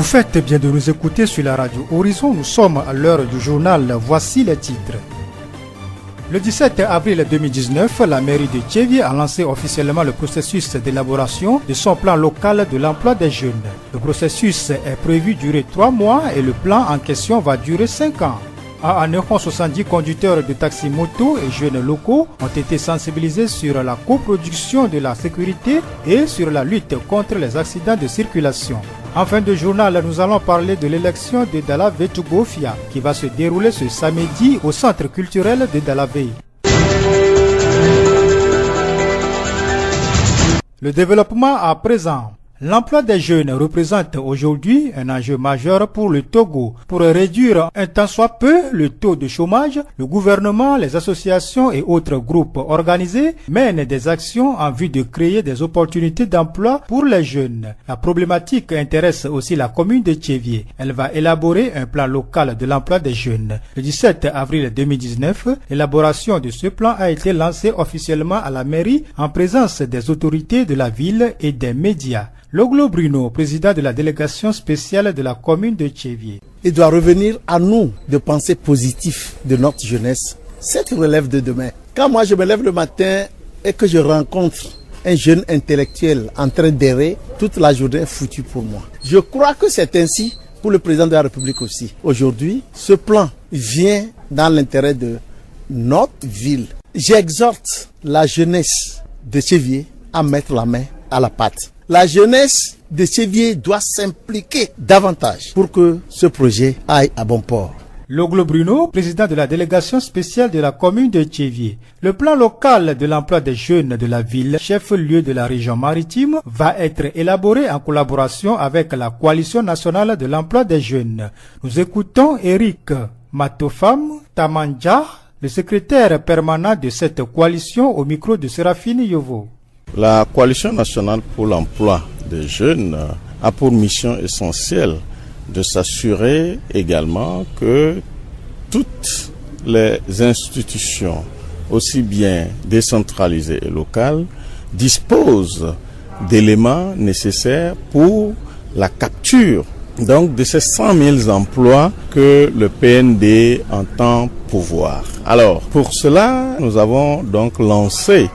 faites bien de nous écouter sur la radio Horizon. Nous sommes à l'heure du journal. Voici les titres. Le 17 avril 2019, la mairie de Tchévié a lancé officiellement le processus d'élaboration de son plan local de l'emploi des jeunes. Le processus est prévu durer 3 mois et le plan en question va durer 5 ans. Environ 70 conducteurs de taxi moto et jeunes locaux ont été sensibilisés sur la coproduction de la sécurité et sur la lutte contre les accidents de circulation. En fin de journal, nous allons parler de l'élection de Dalavé-Tougofia qui va se dérouler ce samedi au centre culturel de Dalavé. Le développement à présent. L'emploi des jeunes représente aujourd'hui un enjeu majeur pour le Togo. Pour réduire un tant soit peu le taux de chômage, le gouvernement, les associations et autres groupes organisés mènent des actions en vue de créer des opportunités d'emploi pour les jeunes. La problématique intéresse aussi la commune de Tchévié. Elle va élaborer un plan local de l'emploi des jeunes. Le 17 avril 2019, l'élaboration de ce plan a été lancée officiellement à la mairie en présence des autorités de la ville et des médias. Loglo Bruno, président de la délégation spéciale de la commune de Tchévié. Il doit revenir à nous de penser positif de notre jeunesse, cette relève de demain. Quand moi je me lève le matin et que je rencontre un jeune intellectuel en train d'errer, toute la journée est foutue pour moi. Je crois que c'est ainsi pour le président de la République aussi. Aujourd'hui, ce plan vient dans l'intérêt de notre ville. J'exhorte la jeunesse de Tchévié à mettre la main à la pâte. La jeunesse de Tchévié doit s'impliquer davantage pour que ce projet aille à bon port. Loglo Bruno, président de la délégation spéciale de la commune de Tchévié. Le plan local de l'emploi des jeunes de la ville, chef-lieu de la région maritime, va être élaboré en collaboration avec la coalition nationale de l'emploi des jeunes. Nous écoutons Eric Matofam Tamanja, le secrétaire permanent de cette coalition au micro de Séraphine Yovo. La coalition nationale pour l'emploi des jeunes a pour mission essentielle de s'assurer également que toutes les institutions, aussi bien décentralisées et locales, disposent d'éléments nécessaires pour la capture donc de ces 100 000 emplois que le PND entend pourvoir. Alors, pour cela, nous avons donc lancé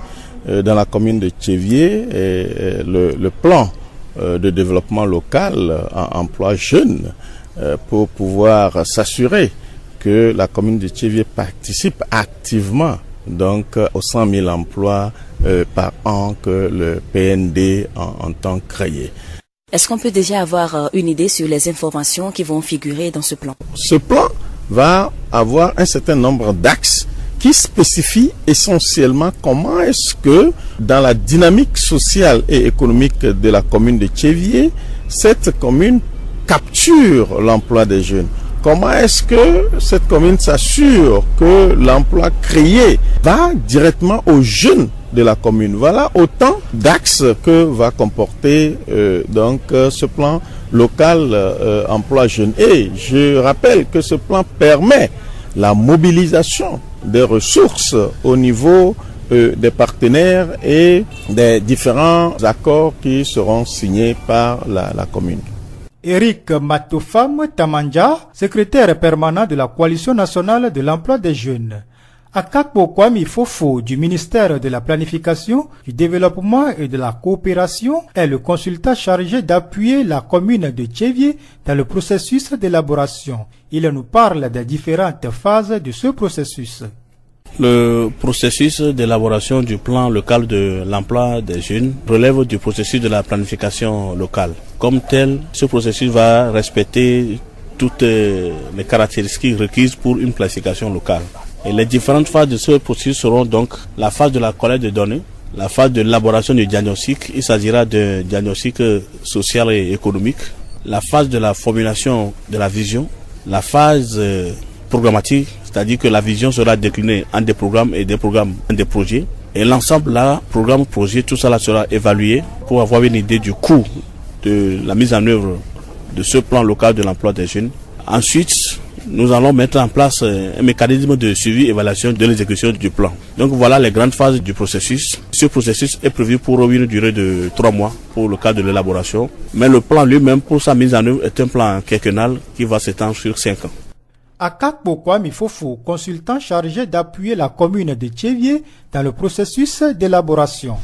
dans la commune de Tchévié le plan de développement local en emploi jeune pour pouvoir s'assurer que la commune de Tchévié participe activement donc aux 100 000 emplois par an que le PND entend créer. Est-ce qu'on peut déjà avoir une idée sur les informations qui vont figurer dans ce plan? Ce plan va avoir un certain nombre d'axes qui spécifie essentiellement comment est-ce que dans la dynamique sociale et économique de la commune de Tchévié, cette commune capture l'emploi des jeunes. Comment est-ce que cette commune s'assure que l'emploi créé va directement aux jeunes de la commune. Voilà autant d'axes que va comporter donc ce plan local emploi jeune. Et je rappelle que ce plan permet la mobilisation des ressources au niveau des partenaires et des différents accords qui seront signés par la commune. Eric Matofam Tamanja, secrétaire permanent de la Coalition nationale de l'emploi des jeunes. Akakpo Kwame Fofo du ministère de la Planification, du Développement et de la Coopération est le consultant chargé d'appuyer la commune de Tchévié dans le processus d'élaboration. Il nous parle des différentes phases de ce processus. Le processus d'élaboration du plan local de l'emploi des jeunes relève du processus de la planification locale. Comme tel, ce processus va respecter toutes les caractéristiques requises pour une planification locale. Et les différentes phases de ce processus seront donc la phase de la collecte de données, la phase de l'élaboration du diagnostic, il s'agira d'un diagnostic social et économique, la phase de la formulation de la vision, la phase programmatique, c'est-à-dire que la vision sera déclinée en des programmes et des programmes en des projets. Et l'ensemble là, programme, projet, tout ça sera évalué pour avoir une idée du coût de la mise en œuvre de ce plan local de l'emploi des jeunes. Ensuite, nous allons mettre en place un mécanisme de suivi et évaluation de l'exécution du plan. Donc voilà les grandes phases du processus. Ce processus est prévu pour une durée de 3 mois pour le cadre de l'élaboration. Mais le plan lui-même, pour sa mise en œuvre, est un plan quinquennal qui va s'étendre sur 5 ans. Akakpo Kwame Fofo, consultant chargé d'appuyer la commune de Tchévié dans le processus d'élaboration.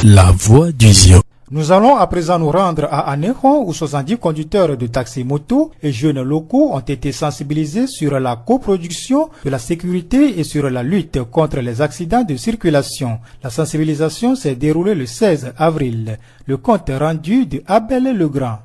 La voix du Zion. Nous allons à présent nous rendre à Anéron où 70 conducteurs de taxi-moto et jeunes locaux ont été sensibilisés sur la coproduction de la sécurité et sur la lutte contre les accidents de circulation. La sensibilisation s'est déroulée le 16 avril. Le compte rendu de Abel Legrand.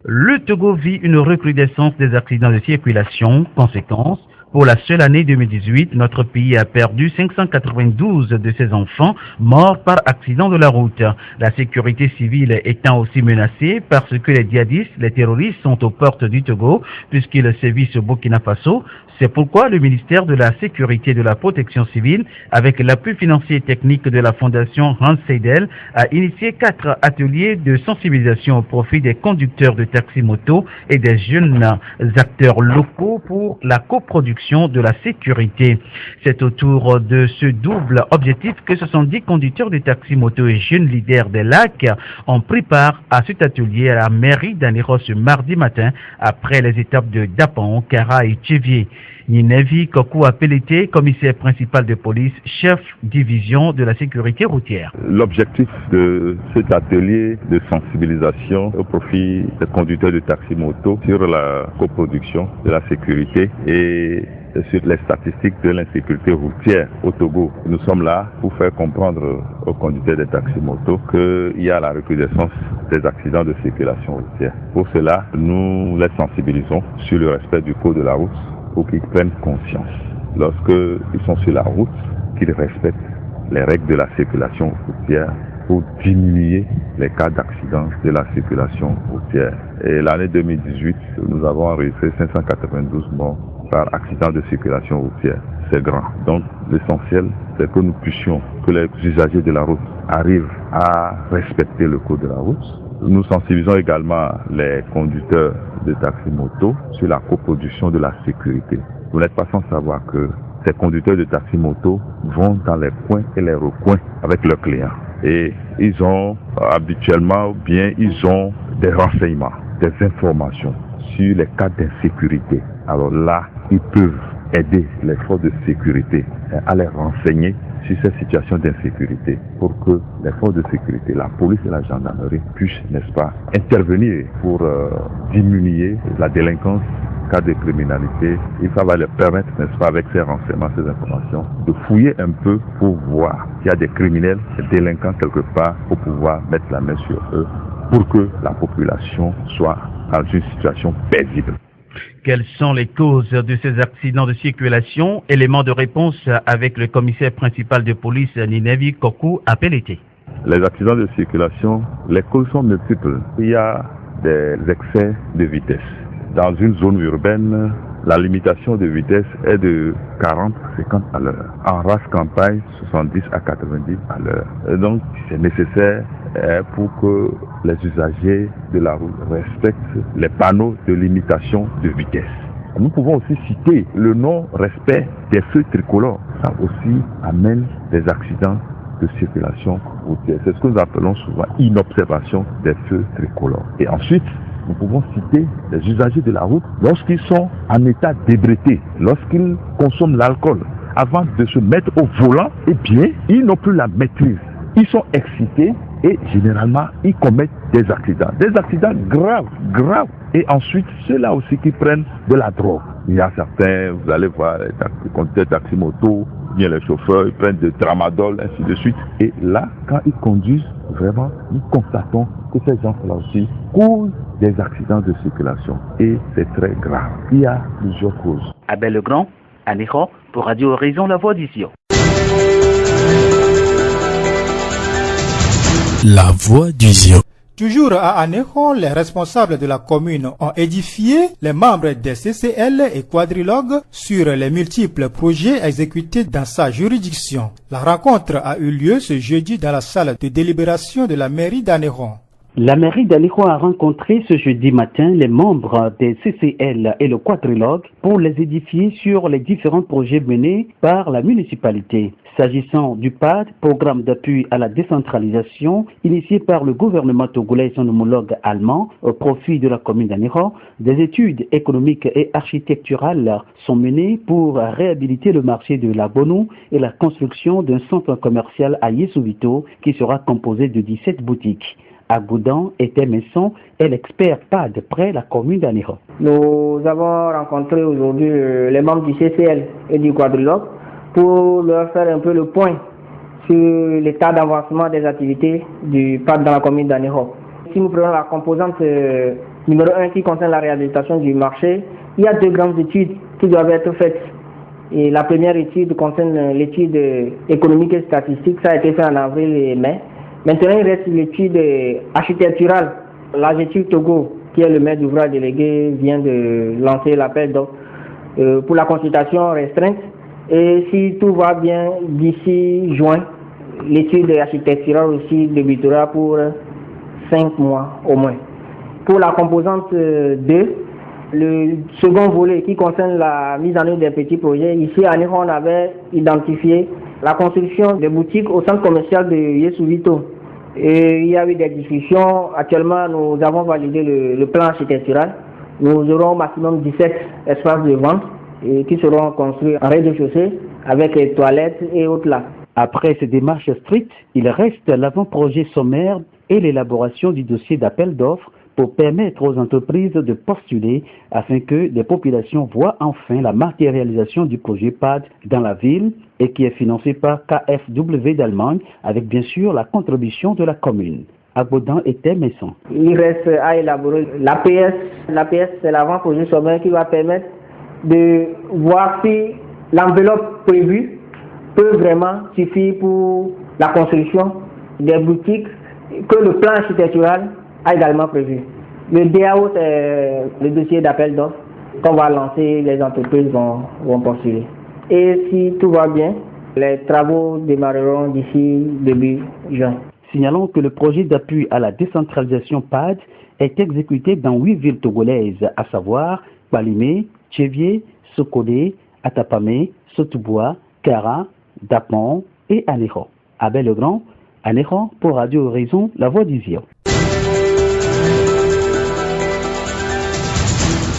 Le Togo vit une recrudescence des accidents de circulation. Conséquence, pour la seule année 2018, notre pays a perdu 592 de ses enfants morts par accident de la route. La sécurité civile étant aussi menacée parce que les djihadistes, les terroristes sont aux portes du Togo puisqu'ils sévissent au Burkina Faso. C'est pourquoi le ministère de la Sécurité et de la Protection civile, avec l'appui financier et technique de la Fondation Hans Seidel, a initié 4 ateliers de sensibilisation au profit des conducteurs de taxi-moto et des jeunes acteurs locaux pour la coproduction de la sécurité. C'est autour de ce double objectif que 70 conducteurs de taxi-moto et jeunes leaders des lacs ont pris part à cet atelier à la mairie d'Anéron ce mardi matin après les étapes de Dapan, Kara et Tchévié. Ninevi Kokou Apelete, commissaire principal de police, chef division de la sécurité routière. L'objectif de cet atelier de sensibilisation au profit des conducteurs de taxi-moto sur la coproduction de la sécurité et sur les statistiques de l'insécurité routière au Togo. Nous sommes là pour faire comprendre aux conducteurs de taxi-moto qu'il y a la recrudescence des accidents de circulation routière. Pour cela, nous les sensibilisons sur le respect du code de la route pour qu'ils prennent conscience, lorsqu'ils sont sur la route, qu'ils respectent les règles de la circulation routière pour diminuer les cas d'accidents de la circulation routière. Et l'année 2018, nous avons enregistré 592 morts par accident de circulation routière. C'est grand. Donc l'essentiel, c'est que nous puissions, que les usagers de la route arrivent à respecter le code de la route. Nous sensibilisons également les conducteurs de taxi-moto sur la coproduction de la sécurité. Vous n'êtes pas sans savoir que ces conducteurs de taxi-moto vont dans les coins et les recoins avec leurs clients. Et ils ont habituellement, ils ont des renseignements, des informations sur les cas d'insécurité. Alors là, ils peuvent aider les forces de sécurité à les renseigner sur ces situations d'insécurité pour que les forces de sécurité, la police et la gendarmerie puissent, n'est-ce pas, intervenir pour diminuer la délinquance, cas de criminalité. Il va leur permettre, n'est-ce pas, avec ces renseignements, ces informations, de fouiller un peu pour voir s'il y a des criminels, des délinquants quelque part, pour pouvoir mettre la main sur eux pour que la population soit dans une situation paisible. Quelles sont les causes de ces accidents de circulation? Élément de réponse avec le commissaire principal de police Ninevi Kokou Apelete. Les accidents de circulation, les causes sont multiples. Il y a des excès de vitesse. Dans une zone urbaine, la limitation de vitesse est de 40 à 50 à l'heure. En race campagne, 70 à 90 à l'heure. Et donc, c'est nécessaire pour que les usagers de la route respectent les panneaux de limitation de vitesse. Nous pouvons aussi citer le non-respect des feux tricolores. Ça aussi amène des accidents de circulation routière. C'est ce que nous appelons souvent inobservation des feux tricolores. Et ensuite, nous pouvons citer les usagers de la route lorsqu'ils sont en état d'ébriété, lorsqu'ils consomment l'alcool. Avant de se mettre au volant, eh bien, ils n'ont plus la maîtrise. Ils sont excités et généralement, ils commettent des accidents graves. Et ensuite, ceux-là aussi qui prennent de la drogue. Il y a certains, vous allez voir, les conducteurs de taxi-moto, bien les chauffeurs, ils prennent de tramadol, ainsi de suite. Et là, quand ils conduisent, vraiment, nous constatons que ces gens-là aussi causent des accidents de circulation. Et c'est très grave. Il y a plusieurs causes. Abel Legrand, Anéron, pour Radio Horizon, la voix d'ici. La voix du Zion. Toujours à Anéron, les responsables de la commune ont édifié les membres des CCL et quadrilogues sur les multiples projets exécutés dans sa juridiction. La rencontre a eu lieu ce jeudi dans la salle de délibération de la mairie d'Anéron. La mairie d'Aliko a rencontré ce jeudi matin les membres des CCL et le quadrilogue pour les édifier sur les différents projets menés par la municipalité. S'agissant du PAD, programme d'appui à la décentralisation, initié par le gouvernement togolais et son homologue allemand au profit de la commune d'Anéro, des études économiques et architecturales sont menées pour réhabiliter le marché de la Bonou et la construction d'un centre commercial à Yessouvito qui sera composé de 17 boutiques. Agoudan et Temesson est l'expert PAD près la commune d'Anéro. Nous avons rencontré aujourd'hui les membres du CCL et du quadrilogue pour leur faire un peu le point sur l'état d'avancement des activités du PAD dans la commune d'Anéro. Si nous prenons la composante numéro 1 qui concerne la réhabilitation du marché, il y a 2 grandes études qui doivent être faites. Et la première étude concerne l'étude économique et statistique, ça a été fait en avril et mai. Maintenant, il reste l'étude architecturale. L'AGETUC Togo, qui est le maître d'ouvrage délégué, vient de lancer l'appel d'offres pour la consultation restreinte. Et si tout va bien, d'ici juin, l'étude architecturale aussi débutera pour 5 mois au moins. Pour la composante 2, le second volet qui concerne la mise en œuvre des petits projets, ici à Anéro, on avait identifié la construction des boutiques au centre commercial de Yessouvito. Et il y a eu des discussions. Actuellement, nous avons validé le plan architectural. Nous aurons au maximum 17 espaces de vente qui seront construits en rez-de-chaussée avec les toilettes et autres là. Après ces démarches strictes, il reste l'avant-projet sommaire et l'élaboration du dossier d'appel d'offres pour permettre aux entreprises de postuler afin que les populations voient enfin la matérialisation du projet PAD dans la ville et qui est financé par KfW d'Allemagne avec bien sûr la contribution de la commune. Agoudan et Temesson. Il reste à élaborer l'APS. L'APS, c'est l'avant-projet sommaire qui va permettre de voir si l'enveloppe prévue peut vraiment suffire pour la construction des boutiques que le plan architectural a également prévu. Le DAO, c'est le dossier d'appel d'offres qu'on va lancer, les entreprises vont postuler. Et si tout va bien, les travaux démarreront d'ici début juin. Signalons que le projet d'appui à la décentralisation PAD est exécuté dans 8 villes togolaises, à savoir Balimé, Tchévié, Sokodé, Atapamé, Sotouboua, Kara, Dapon et Anéro. Abel Legrand, Anéro pour Radio Horizon, la voix du Zio.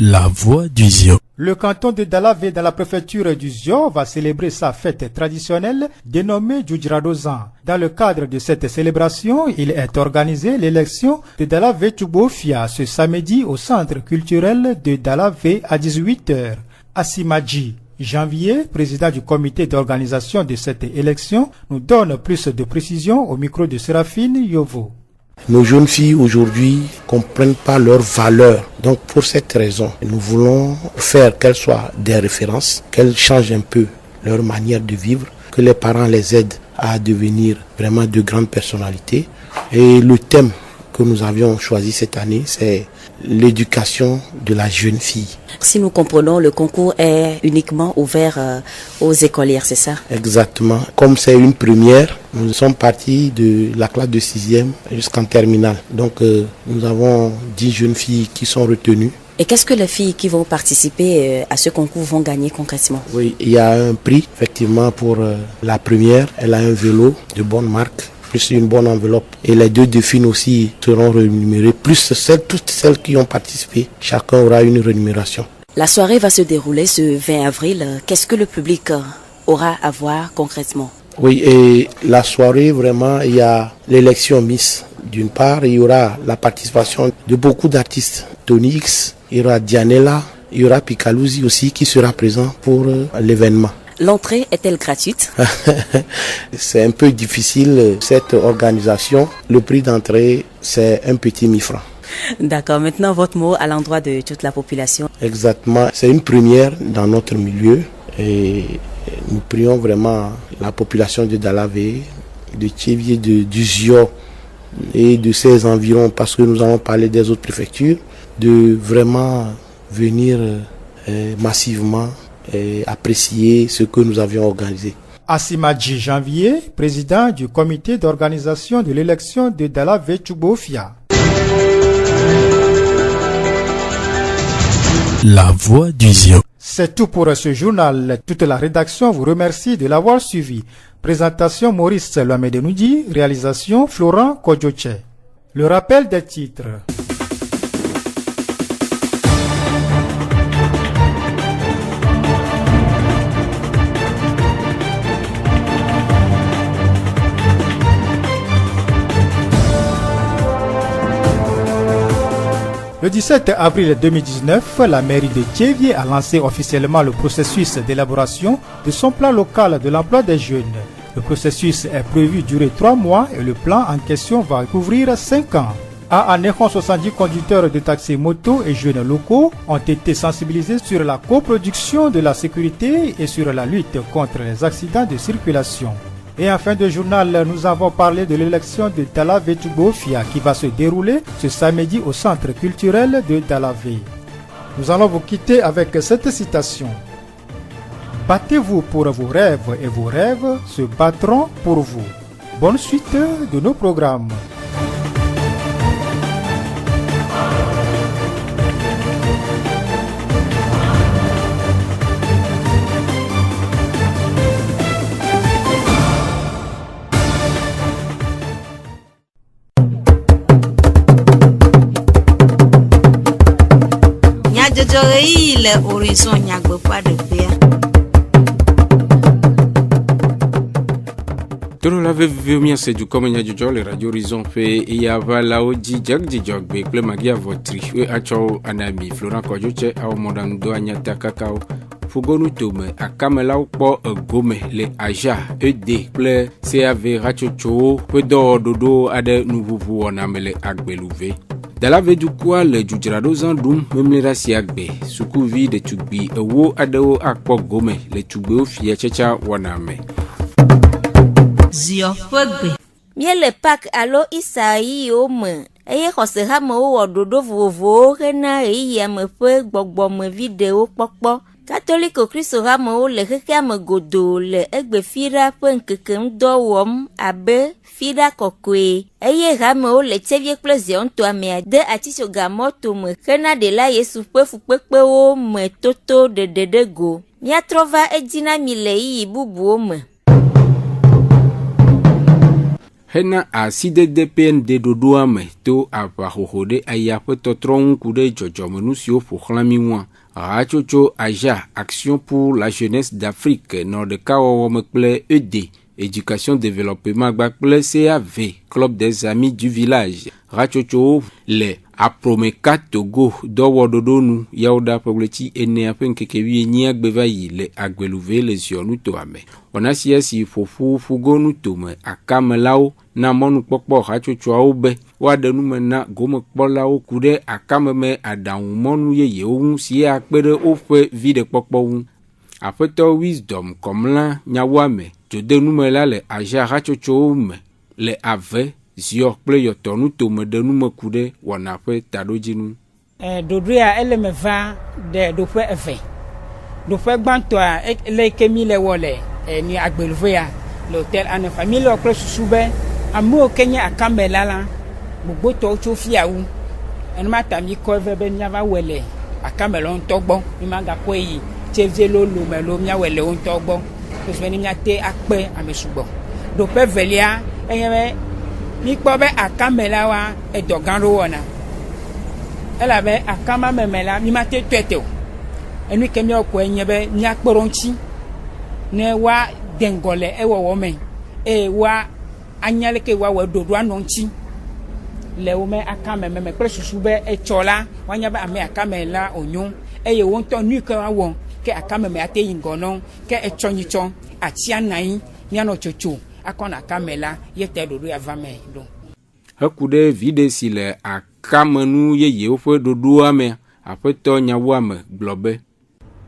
La voix du Zio. Le canton de Dalavé dans la préfecture du Zio va célébrer sa fête traditionnelle dénommée Djoudjiradozan. Dans le cadre de cette célébration, il est organisé l'élection de Dalavé Tchoubofia ce samedi au centre culturel de Dalavé à 18h. Asimadji Janvier, président du comité d'organisation de cette élection, nous donne plus de précisions au micro de Séraphine Yovo. Nos jeunes filles aujourd'hui comprennent pas leurs valeurs. Donc pour cette raison, nous voulons faire qu'elles soient des références, qu'elles changent un peu leur manière de vivre, que les parents les aident à devenir vraiment de grandes personnalités. Et le thème que nous avions choisi cette année, c'est l'éducation de la jeune fille. Si nous comprenons, le concours est uniquement ouvert aux écolières, c'est ça? Exactement. Comme c'est une première, nous sommes partis de la classe de 6e jusqu'en terminale. Donc nous avons 10 jeunes filles qui sont retenues. Et qu'est-ce que les filles qui vont participer à ce concours vont gagner concrètement? Oui, il y a un prix effectivement pour la première. Elle a un vélo de bonne marque, plus une bonne enveloppe. Et les 2 dauphines aussi seront rémunérées, plus toutes celles qui ont participé. Chacun aura une rémunération. La soirée va se dérouler ce 20 avril. Qu'est-ce que le public aura à voir concrètement? Oui, et la soirée, vraiment, il y a l'élection Miss. D'une part, il y aura la participation de beaucoup d'artistes. Tony X, il y aura Dianella, il y aura Picaluzzi aussi qui sera présent pour l'événement. L'entrée est-elle gratuite? C'est un peu difficile cette organisation. Le prix d'entrée, c'est un petit 1000 francs. D'accord, maintenant votre mot à l'endroit de toute la population. Exactement, c'est une première dans notre milieu et nous prions vraiment la population de Dalavé, de Tchévié, du Zio et de ses environs, parce que nous allons parler des autres préfectures, de vraiment venir massivement et apprécier ce que nous avions organisé. Asimadji Janvier, président du comité d'organisation de l'élection de Dalavé Tchoubofia. La voix du Zion. C'est tout pour ce journal. Toute la rédaction vous remercie de l'avoir suivi. Présentation Maurice Loamedenoudi, réalisation Florent Kodjoche. Le rappel des titres. Le 17 avril 2019, la mairie de Thiévié a lancé officiellement le processus d'élaboration de son plan local de l'emploi des jeunes. Le processus est prévu durer 3 mois et le plan en question va couvrir 5 ans. À Anéron, 70 conducteurs de taxi moto et jeunes locaux ont été sensibilisés sur la coproduction de la sécurité et sur la lutte contre les accidents de circulation. Et en fin de journal, nous avons parlé de l'élection de Dalavé Tubofia qui va se dérouler ce samedi au centre culturel de Dalavé. Nous allons vous quitter avec cette citation. Battez-vous pour vos rêves et vos rêves se battront pour vous. Bonne suite de nos programmes. Le horizon nyagbe pas de père. Toro la veve mia se du comme nya jojo le radio horizon fait et ya va la oji jog be ple magia votri we acho anami Florent Kodjoche au modern do anya takakao fugonu tome akamela po gome le aja ed ple CAV rachocho pe do dodo ade nouveau onamele agbelouve. Dalavé du quoi le jujrado zandum même les raciagbe sukuvi de tugbi ewo adeo akpo gome le tugbe ofia checha waname Zio fogbe Miele pak alo Isaïe ome eye xɔse hame wo dodo vovovowo hena eya me ƒe gbɔgbɔme vidéo kpɔkpɔ Catholique Kristo hame wo le xexea me godo le egbefira ƒe ŋkekeŋdɔ wɔm abe fida kɔkɔe eye hame wo le Thiévié kple Zion toamea de atitsoga mɔto me hena ɖela Yesu ƒe fukpekpewo me toto ɖeɖe go miatrɔ va edzi na mi le yiyi bubuwo me. hena asidede PND dodoa me to apahoho de aya ƒe tɔtrɔ ŋku ɖe dzɔdzɔmenu siwo ƒoxlã wa Rachocho Aja Action pour la jeunesse d'Afrique Nord-Kawawa me kple ED Éducation Développement Gbakple CAV Club des Amis du Village Rachocho le Apromeka Togo dɔwɔɖoɖonu yawoda ƒe enea ƒe ŋkekevi enyia gbeva yi le agbeluve le ziɔnu toame wɔna sia si ƒoƒu fugonu tome akamelawo na mɔnukpɔkpɔ hatsotsoawo be woaɖe nume na gomekpɔlawo ku ɖe akameme aɖaŋumɔnu yeyewo ŋu si akpe ɖe woƒe viɖekpɔkpɔ ŋu aƒetɔ Wisdom Kɔmla nyawoame dzode nume la le aja hatsotsowo me le ave Zio kple yɔtɔnu tome ɖe nume ku ɖe wɔna ƒe taɖodzinu. Dodoa ele me va de doƒe eve. Doƒe gbãtɔa le ke mi le wɔ le ni agbeluvea le hôtel Anne Famille le kple susu be amewo ke nye akamela la gbogbotɔwo tso fiawu. Enuma ta mi kɔ eve be miava wɔ le akamela ŋutɔ gbɔ. Mi magakɔe yi Thiévié lolo me lo miawɔ le wo ŋutɔ gbɔ. Pesu be miate akpe ame sugbɔ. Doƒe velia enye be mi kpɔ be akamela wa edɔ gã ɖo wɔna elabe akama meme la mi mate tɔe te o enu ke miawo kɔe nye be miakpe ɖe ŋuti ne wa de ŋgɔ le ewɔwɔ me eye wa anya leke woawɔ ɖoɖoa nɔ ŋuti le wo me akame meme kple susu be etsɔ la woanya be ame akame la wonyo eye wo ŋutɔ nu ke wawɔ ke akame me ate yi ŋgɔ nɔ ke etsɔ nyitsɔ atsi ananyi mianɔ tsotso akɔna akamela yete ɖoɖo ya va me ɖo. Heku ɖe viɖe si le akamenu yeyewo ƒe ɖoɖoa me aƒetɔ nyawoame gblɔ be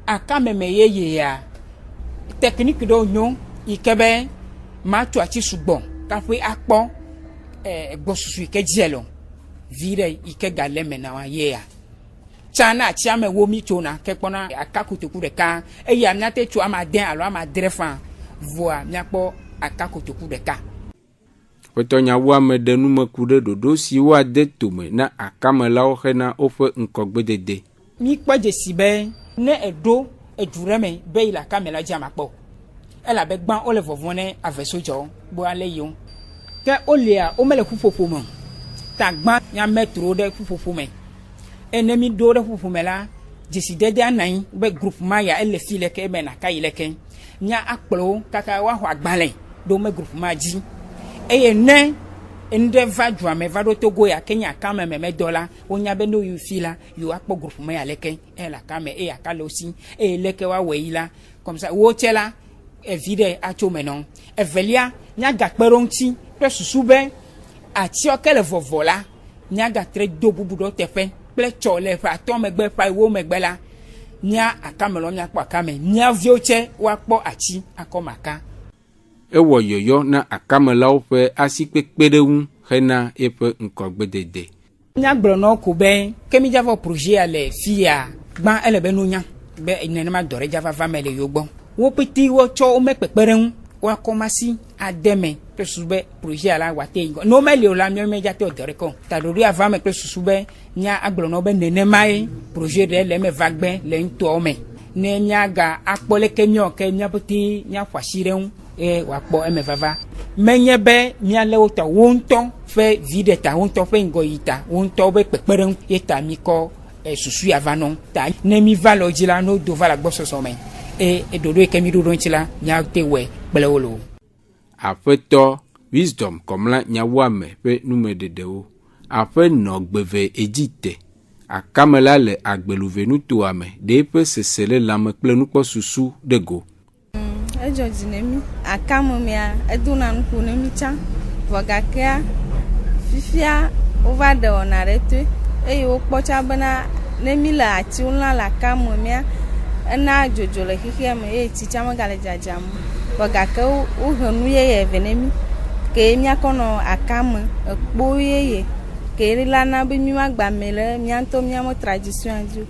akameme yeyea technique ɖewo nyo yi ke be matso atsi sugbɔ kaƒe akpɔ gbɔsusu yi ke dzielɔ viɖe yi ke gale me na wa yea tsana atsia me wo mi tsona ke kpɔna aka kotoku ɖeka eye miate tso ame ade alo ame adre fa voa miakpɔ aka kotoku ɖeka. Ƒetɔ nyawoame ɖe nume ku ɖe ɖoɖo si woade tome na akamelawo hena woƒe ŋkɔgbedede. mi kpɔ dzesi be ne eɖo edu ɖe me be yi le akame la dzi amakpɔ elabe gbã wole vɔvɔm ne avesojɔwo bo ale yiwo ke wolia womele ƒuƒoƒo me ta gbã nyametro ɖe ƒuƒoƒo me ene mi do ɖe ƒuƒoƒo me la dzesidede ananyi be groupement ya ele fi leke be naka yi leke nya akplɔwo kaka woaxɔ agbalẽ ɖo me groupement dzi eye ne ende va dua me va ɖo Togo ya Kenya kame me dɔ la wonya be no yu fi la yu akpɔ groupement ya leke la kame eye aka le osi eye leke wa wɔ yi la comme ça wo tse la evi ɖe atso me nɔ evelia nya gakpe ɖo ŋuti kple susu be atiɔ ke le vɔvɔ la nya gatre do bubu ɖo teƒe kple tsɔ le ƒe atɔ megbe ƒe wo megbe la nya akame lɔ nya kpɔ akame nya viwo tse woakpɔ ati akɔ maka. Ewɔ yɔyɔ na akamelawo ƒe asikpekpeɖeŋu hena eƒe ŋkɔgbedede. Nyagblɔnɔ ko be kemi dzavɔ projet ya le fi ya gbã ele be no nya be nenema dɔ ɖe dzava va me le yo gbɔ. Wo peti wotsɔ wo me kpekpeɖeŋu woakɔmasi ade me kple susu be projet la wate yi gɔ. No meli o la mi me dzate o dɔ ɖe kɔ. Ta ɖoɖo ava me kple susu be nya agblɔnɔ be nenema ye projet ɖe le me va gbe le ŋutɔwo me. Ne miaga akpɔ leke miɔ ke miapeti miaƒo asi ɖe ŋu. Wakpɔ eme vava menye be miale wo ta wo ŋutɔ ƒe vi ɖe ta wo ŋutɔ ƒe ŋgɔ yi ta wo ŋutɔ be kpekpeɖeŋu ye ta mi kɔ susu ya va nɔ ta ne mi va le dzi la no do va le agbɔsɔsɔ me ɖoɖo yi ke mi ɖo ɖo ŋuti la miate wɔe kple wo lo. Aƒetɔ Wisdom kɔmla nyawoame ƒe numeɖeɖewo aƒe nɔ gbeve Edzite akamela le agbeluve nutoa me ɖe eƒe sese le lãme kple nukpɔ susu ɖe go. Edzɔdzi ne mi akamemia edona nuku ne mi tsã vɔgakea fifia wova ɖe wɔna ɖe toe eye wokpɔ tsã bena ne mi le atiwo lã le akamemia ena dzodzo le xexea me eye tsi tsã megale dzadzam vɔgake wohe nu yeye eve ne mi ke miakɔ nɔ akame ekpo yeye ke lana be mi magba me le miantɔ miame tradition dzi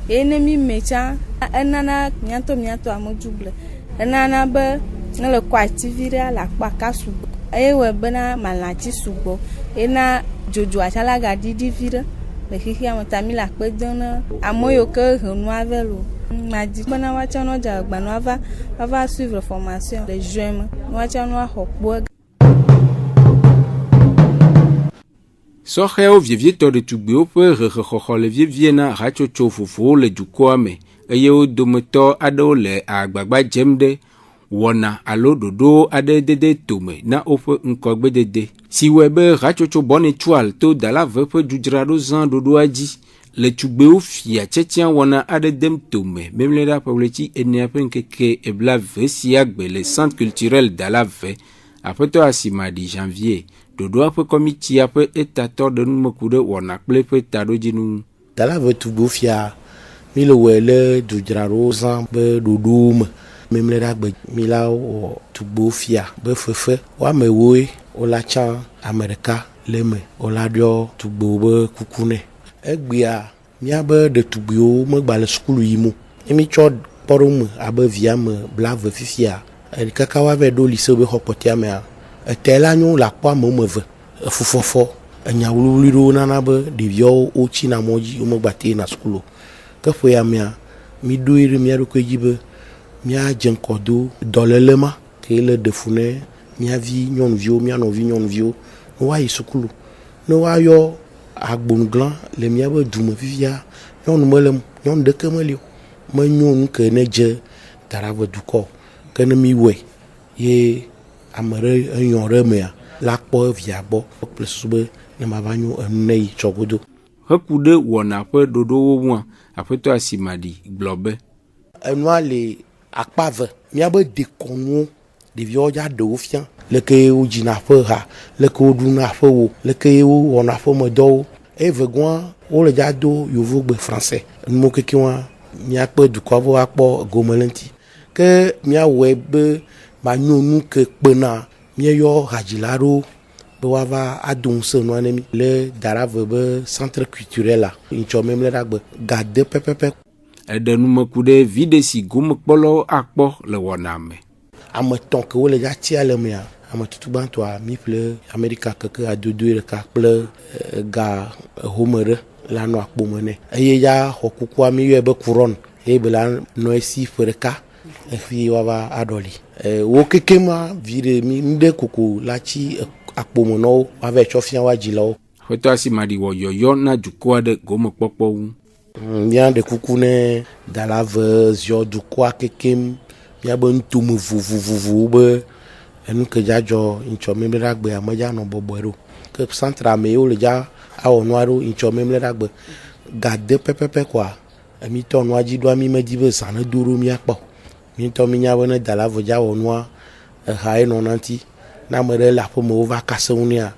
eye ne mi me tsã enana miantɔ amedzugble enana be ne le kɔ ati vi ɖe le akpɔ aka sugbɔ eye wɔ bena malãtsi sugbɔ ena dzodzo atsã la gaɖiɖi vi ɖe le xexea me ta mi le akpe dem ne ame yiwo ke he nua ve lo madi bena woatsã nɔ dze agbanɔ va suivre formation le juin me woatsã nɔ axɔ kpo. Sɔhɛwo vievietɔ ɖetugbiwo ƒe hehexɔxɔ le vievie na hatsotso vovowo le dukɔa me eye wo dometɔ aɖewo le agbagba dzem ɖe wɔna alo ɖoɖo aɖe dede tome na woƒe ŋkɔgbedede si wɔe be hatsotso Bonitual to Dalave ƒe dzudzraɖo zã ɖoɖoa dzi le tugbewo fia tsɛtsɛ wɔna aɖe dem tome memlɛɖa ƒe ɣleti enea ƒe ŋkeke eblave sia gbe le Centre culturel Dalave aƒetɔ Asimadi Janvier ɖoɖoa ƒe kɔmitia ƒe etatɔ ɖe numeku ɖe wɔna kple ƒe taɖodzinunu. Dalave tugbewo fia mi le wɔe le dzudzraɖo zã be ɖoɖo me memlɛɖa gbe mi la wɔ tugbewo fia be fefe woame woe wola tsã ame ɖeka le me wola ɖɔ tugbewo be kuku nɛ egbea miabe ɖetugbiwo megba le sukulu yim o mi tsɔ kpɔ ɖo me abe via me blave fifia kaka woava ɖo lycée be xɔ kpɔtia mea ete la nyo le akpɔ ame eve efufɔfɔ enya wluwlui ɖewo nana be ɖeviawo wotsina mɔ dzi womegba te na sukulu ke ƒe ya mea mi ɖoe ɖe mia ɖokui dzi be miadze ŋkɔ do dɔléle ma ke le ɖe fu ne mia vi nyɔnuviwo mia nɔvi nyɔnuviwo ne woayi sukulu ne woayɔ agbonugla le miabe dume fifia nyɔnu mele nyɔnu ɖeke meli o menyo nu ke ne dze Dalave dukɔ ke ne mi wɔe ye ame ɖe enyɔ ɖe mea la kpɔ via gbɔ kple susu be ne mava nyo enu ne yi tsɔgodo. Heku ɖe wɔna ƒe ɖoɖowo ŋua aƒetɔ Asimadi gblɔ be enua le akpa ve miabe dekɔnuwo ɖeviawo dza ɖewo fia leke wo dzina ƒe ha leke wo ɖuna ƒe wo leke wo wɔna ƒe medɔwo eye vegɔa wole dza do yovogbe français numo kekewa miakpe dukɔa ƒe akpɔ gome le ŋuti ke miawɔe be manyo nu ke kpena mieyɔ hadzila ɖo be woava ado ŋusẽ nua ne mi le Dalave be centre culturel la ŋtsɔ memlɛɖa gbe gade pɛpɛpɛ. Eɖe numeku ɖe vi ɖe si gomekpɔlawo akpɔ le wɔna me. Ame tɔ̃ ke wole dza tia le mea ame tutu gbãtɔa mi ƒle Amerika keke adodoe ɖeka kple ga home ɖe la no akpomene eye ya hokuku ami yo be couronne e be la no esi fereka e fi wa adoli wo kekema vire mi nde kuku la chi akpomono ave chofia wa jilo Feto Asimadi wo yoyo na jukwa de gomo pokpo wu. Bien de kuku ne dans la version du quoi kekem ya bon tumu vuvuvuvu be enu ke jajo incho memle ragbe amaja no bobero ke centra me yo le ja awo noaro incho memle ragbe gade pepepe kwa mi to no aji do mi medi be sana duru mi akpo mi to mi nya wona dans la voja wo noa ha e no nanti na mere la po mo va kase unia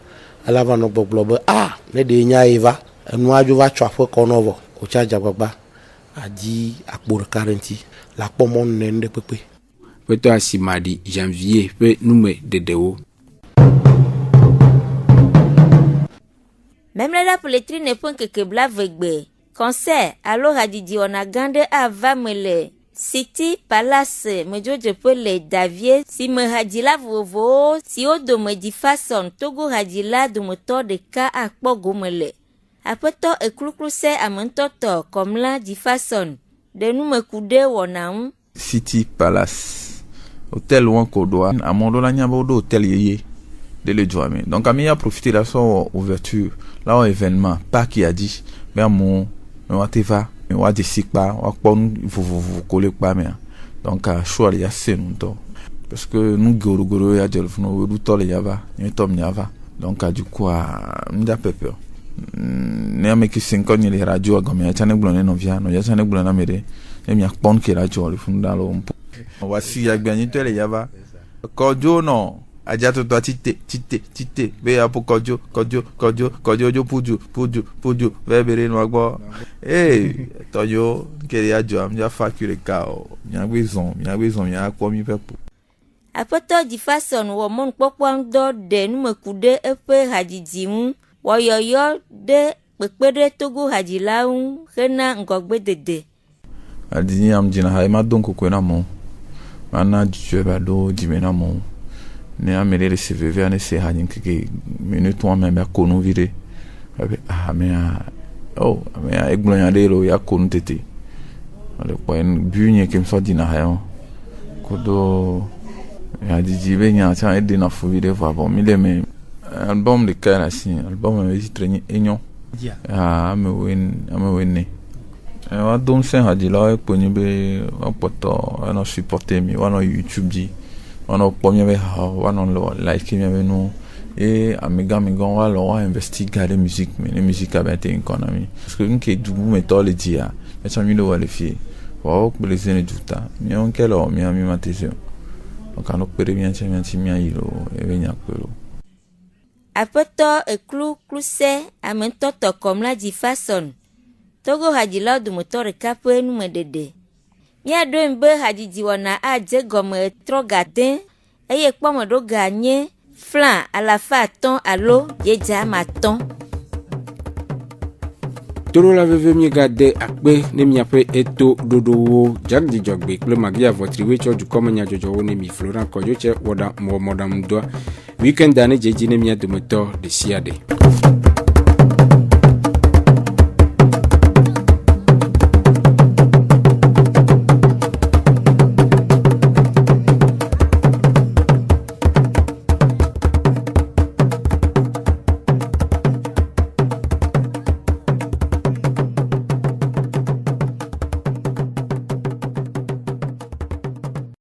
ala va no boblo ah ne de nya eva enu aju va chafo konovo o chaja gbagba adi akpor 40 la pomon nende pepe. Feto Asimadi janvier pe nume dedewo. Même la polétrie n'est point que bla vegbe. Concert alors hadidi on a gande ava mele. City Palace me joje pele Davier si me hadila vovo si odo me di façon togo hadila du moteur de ka akpo mele. Apeto eklukluse amentoto comme la di façon de nous me couder wonam City Palace hôtel loin Kodoa à Mondola Nyabo hôtel yeye de le Djouame. Donc ami a profité de son ouverture là un événement pas qui a dit mais mon wateva mais wa de sikpa wa pon vous coller pas mais donc à choix ya c'est nous parce que nous goro ya jelfno du tole yava ni tom yava donc du coup m'da peur ne ameki 5 ans les radio agome ya chane blone no via no ya chane blone na mere e mi akpon ke radio le funda lo mpo wasi ya gbanyi to le yava kojo no aja to tite be ya po kojo jo puju be bere no agbo to yo ke ya jo am ja fakure ka o nya gwezon ya akpo mi pepo apoto di façon wo mon popo ndo de nu me kude epe hadidi mu woyoyo de pekpede togo hadilaun hena ngogbe dede adini am jina hay ma donc ko na mo mana jeba do dimena mo ne amere receiver ane se hanin ke minute wa me ko no vire me eglonya de lo ya ko ntete ale ko en bunye kem so dina hayo ko do ya dijibe nya cha e dina fu vire va bon mi le me album de cara assim album registre enyo me win wa don sen hadila e poni be apoto ana supporter mi wana YouTube di wana pomye be wana lo like mi be no e amiga wa lo wa investiguer les musique mais les musiques a été économie parce que nke dubu meto le dia e ça mi lo wa le fi wa ko le zene juta mi on kelo mi ami matizio donc ano pere bien mi ayiro e venya pelo apeto eklu kluse amentoto comme la di façon togo hadila du moteur kape nu medede mi ado mbe hadidi wana aje gomme tro gatin eye pomodo gagner flan à la fin ton allo yeja maton Toro la veve mi gade akbe ne mi apre eto dodo jak di jogbe kle magia votre wecho du komanya jojo ne mi Florent Kojo che woda modam doa weekend dane jeji ne mi adomoto de siade